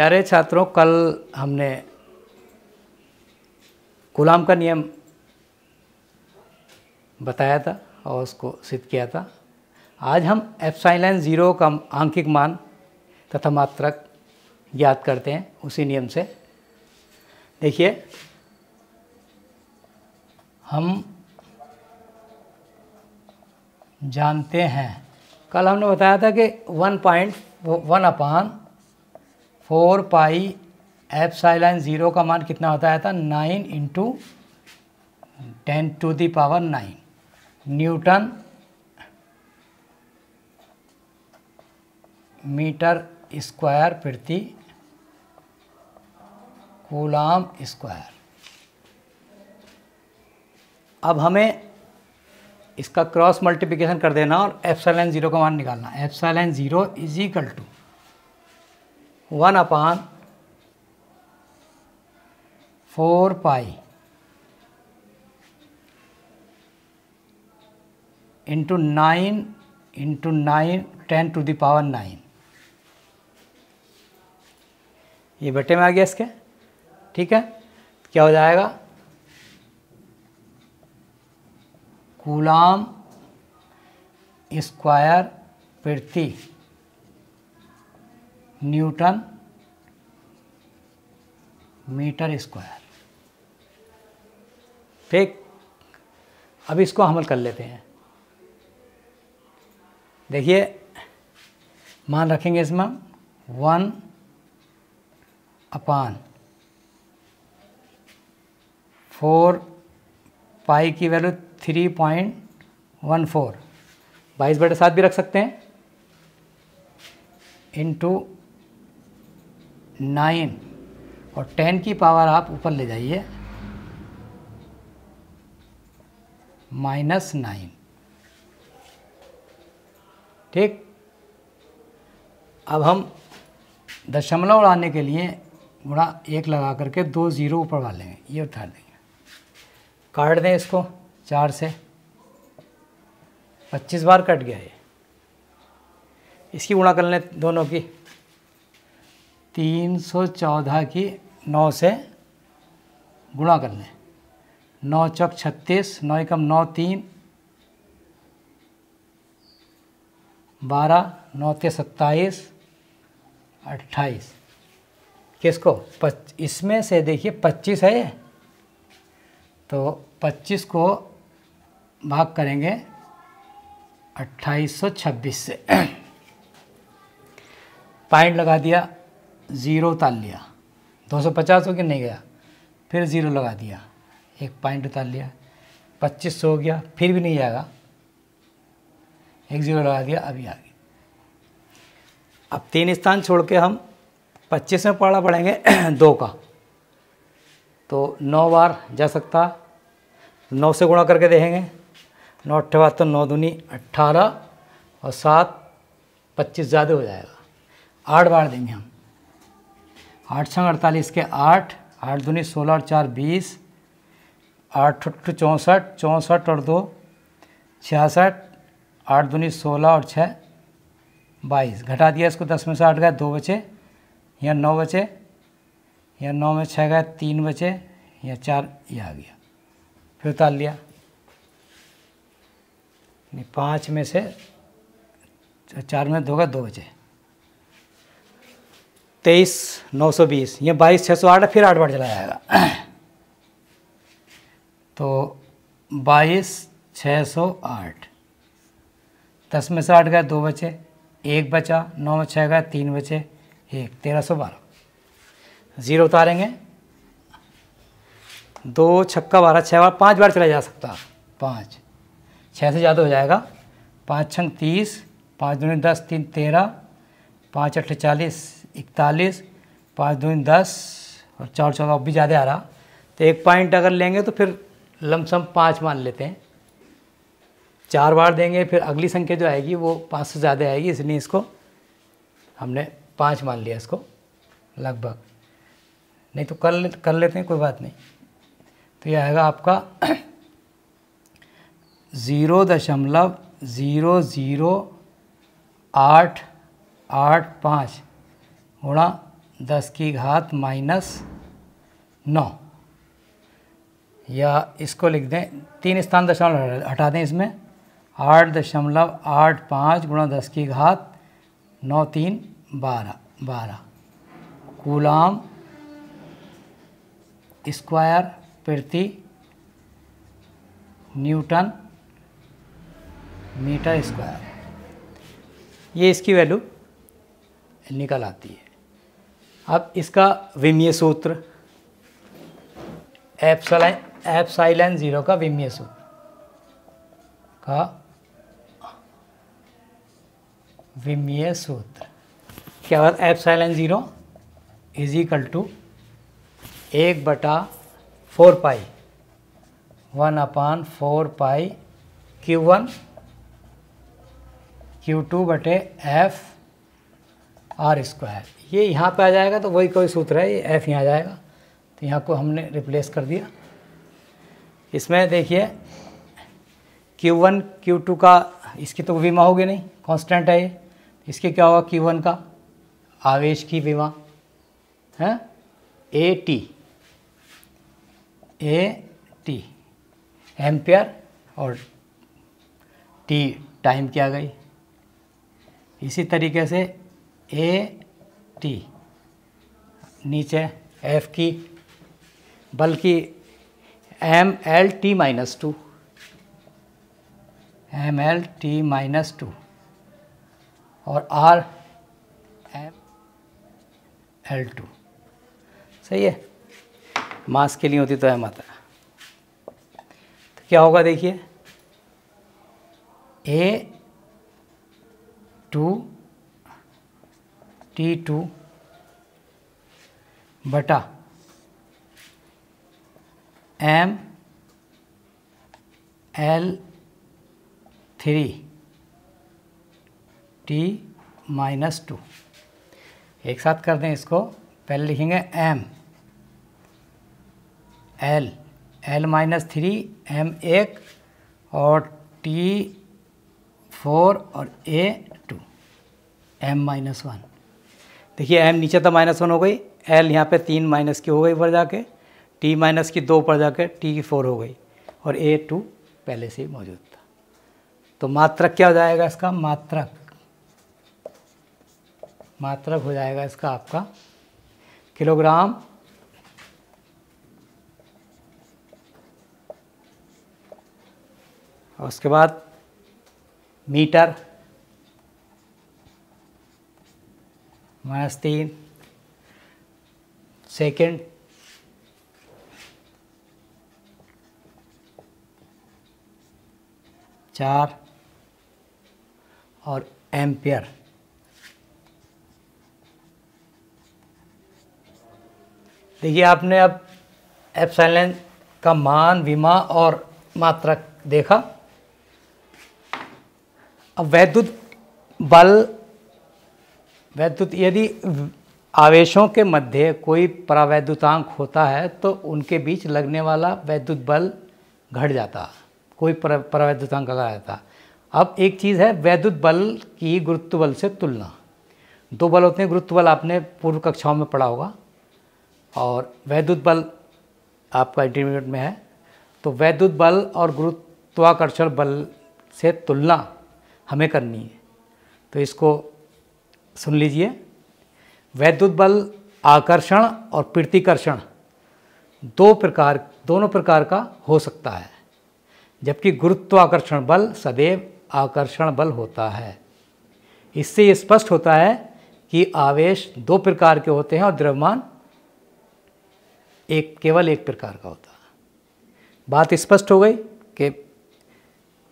प्यारे छात्रों, कल हमने कूलाम का नियम बताया था और उसको सिद्ध किया था। आज हम एप्सिलॉन 0 का आंकिक मान तथा मात्रक ज्ञात करते हैं उसी नियम से। देखिए, हम जानते हैं, कल हमने बताया था कि 1/1/4 पाई एप्सिलॉन 0 का मान कितना बताया था, 9 × 10⁹ न्यूटन मीटर स्क्वायर प्रति कूलाम स्क्वायर। अब हमें इसका क्रॉस मल्टीप्लिकेशन कर देना और एप्सिलॉन 0 का मान निकालना। एप्सिलॉन 0 = 1/4 पाई × 9 × 9 10⁹ ये बटे में आ गया इसके। ठीक है, क्या हो जाएगा, कूलाम स्क्वायर प्रति न्यूटन मीटर स्क्वायर। ठीक, अब इसको हमल कर लेते हैं। देखिए, मान रखेंगे इसमें 1/4 पाई की वैल्यू 3.14, 22/7 भी रख सकते हैं, इंटू 9 और 10 की पावर आप ऊपर ले जाइए -9। ठीक, अब हम दशमलव उड़ाने के लिए गुणा 1 लगा करके 2 0 ऊपर वाले हैं, ये उतार देंगे। काट दें इसको 4 से, 25 बार कट गया ये। इसकी गुणा कर लें दोनों की, 314 की 9 से गुणा कर लें। 9 चौक 36, 9 एकम 9 3 12, 9 ते 27 28। किसको, इसमें से देखिए 25 है, तो 25 को भाग करेंगे 2826 से, पॉइंट लगा दिया, 0 उतार लिया, 250 हो के नहीं गया, फिर 0 लगा दिया, एक पॉइंट उतार लिया, 25 हो गया, फिर भी नहीं जाएगा, एक 0 लगा दिया, अभी आ गया। अब 3 स्थान छोड़ के हम 25 में पढ़ा पड़ेंगे 2 का, तो 9 बार जा सकता, 9 से गुणा करके देखेंगे, 9 8 तो 9 दूनी 18 और 7 25 ज़्यादा हो जाएगा, 8 बार देंगे हम। 8 छंग 48 के 8, 8 दूनी 16 और 4 20, 8 8 64, 64 और 2 66, 8 दूनी 16 और 6 22। घटा दिया इसको, 10 में से 8 गए, 2 बचे, यहाँ 9 बचे, यहाँ 9 में 6 गए, 3 बचे, यहाँ 4, ये आ गया, फिर उतार लिया। 5 में से 4 में 2 गए, 2 बचे, 23 920, ये 22 608, फिर 8 बार चला जाएगा, तो 22 608। 10 में से 8 गए, 2 बचे, 1 बचा, 9 में 6 गए, 3 बचे, 1 1312। 0 उतारेंगे, 2 छक्का 12, 6 बार, 5 बार चला जा सकता, 5 6 से ज़्यादा हो जाएगा, 5 छंग 30, 5 दूनी 10 3 13, 5 8 40 41, 5 दूनी 10 और 4 14 भी ज़्यादा आ रहा, तो एक पॉइंट अगर लेंगे तो फिर लमसम 5 मान लेते हैं। 4 बार देंगे, फिर अगली संख्या जो आएगी वो 5 से ज़्यादा आएगी, इसलिए इसको हमने 5 मान लिया इसको लगभग, नहीं तो कर लेते हैं, कोई बात नहीं। तो यह आएगा आपका 0.00885 गुणा 10⁻⁹ या इसको लिख दें, 3 स्थान दशमलव हटा दें इसमें, 8.85 गुणा 10⁻⁹ 3 12 कूलाम स्क्वायर प्रति न्यूटन मीटर स्क्वायर। ये इसकी वैल्यू निकल आती है। अब इसका विमीय सूत्र, एप्सिलॉन 0 का विमीय सूत्र क्या होता है? Epsilon 0 is equal to 1/4 pi 1/4 pi Q1 Q2 बटे F R स्क्वायर। ये यहाँ पे आ जाएगा तो वही कोई सूत्र है, ये F यहाँ आ जाएगा, तो यहाँ को हमने रिप्लेस कर दिया। इसमें देखिए Q1 Q2 का, इसकी तो विमा होगी नहीं, कांस्टेंट है ये, इसके क्या होगा? Q1 का आवेश की विमा है AT एम्पियर और T टाइम क्या गई। इसी तरीके से AT नीचे F की, बल्कि MLT-2 और RML2 सही है। मास के लिए होती तो M आता है। तो क्या होगा देखिए, A2 T2 बटा ML3 T-2। एक साथ कर दें इसको, पहले लिखेंगे L-3 M1 और T4 और A2 M-1। देखिए M नीचे तो -1 हो गई, L यहाँ पे 3 माइनस की हो गई ऊपर जाके, T माइनस की 2 ऊपर जाके T4 हो गई और A2 पहले से ही मौजूद था। तो मात्रक क्या हो जाएगा इसका? मात्रक हो जाएगा इसका आपका किलोग्राम और उसके बाद मीटर -3 सेकेंड चार और एम्पियर। देखिए आपने अब एप्सिलॉन का मान, विमा और मात्रक देखा। अब वैद्युत यदि आवेशों के मध्य कोई परावैद्युतांक होता है तो उनके बीच लगने वाला वैद्युत बल घट जाता, कोई परावैद्युतांक का जाता। अब एक चीज़ है वैद्युत बल की गुरुत्व बल से तुलना। दो बल होते हैं गुरुत्व बल, आपने पूर्व कक्षाओं में पढ़ा होगा, और वैद्युत बल आपका इंटरमीडिएट में है। तो वैद्युत बल और गुरुत्वाकर्षण बल से तुलना हमें करनी है, तो इसको सुन लीजिए। वैद्युत बल आकर्षण और प्रतिकर्षण दोनों प्रकार का हो सकता है, जबकि गुरुत्वाकर्षण बल सदैव आकर्षण बल होता है। इससे ये स्पष्ट होता है कि आवेश दो प्रकार के होते हैं और द्रव्यमान केवल एक प्रकार का होता है। बात स्पष्ट हो गई कि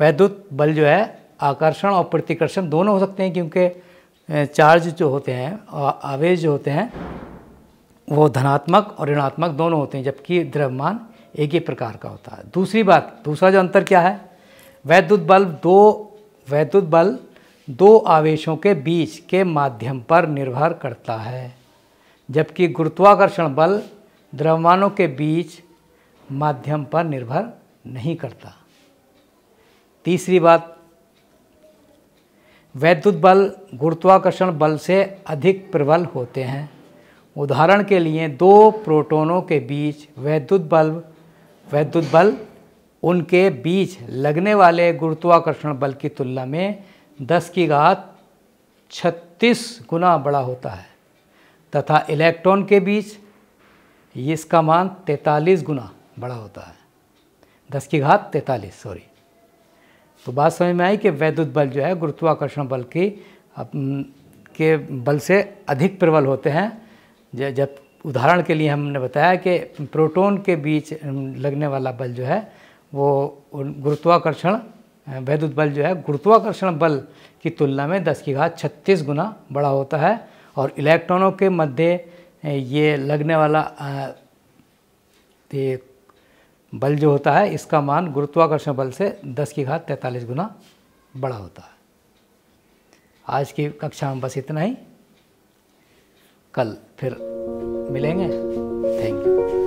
वैद्युत बल जो है आकर्षण और प्रतिकर्षण दोनों हो सकते हैं, क्योंकि चार्ज जो होते हैं, आवेश जो होते हैं, वो धनात्मक और ऋणात्मक दोनों होते हैं, जबकि द्रव्यमान एक ही प्रकार का होता है। दूसरा जो अंतर क्या है, वैद्युत बल दो आवेशों के बीच के माध्यम पर निर्भर करता है, जबकि गुरुत्वाकर्षण बल द्रव्यमानों के बीच माध्यम पर निर्भर नहीं करता। तीसरी बात, वैद्युत बल गुरुत्वाकर्षण बल से अधिक प्रबल होते हैं उदाहरण के लिए दो प्रोटॉनों के बीच वैद्युत बल उनके बीच लगने वाले गुरुत्वाकर्षण बल की तुलना में 10 की घात 36 गुना बड़ा होता है तथा इलेक्ट्रॉन के बीच इसका मान 43 गुना बड़ा होता है। 10 की घात 43, सॉरी। तो बात समझ में आई कि वैद्युत बल जो है गुरुत्वाकर्षण बल के बल से अधिक प्रबल होते हैं। जब उदाहरण के लिए हमने बताया कि प्रोटॉन के बीच लगने वाला बल जो है वो वैद्युत बल जो है गुरुत्वाकर्षण बल की तुलना में 10 की घात 36 गुना बड़ा होता है, और इलेक्ट्रॉनों के मध्य ये लगने वाला ये बल जो होता है इसका मान गुरुत्वाकर्षण बल से 10 की घात 43 गुना बड़ा होता है। आज की कक्षा में बस इतना ही, कल फिर मिलेंगे। Thank you.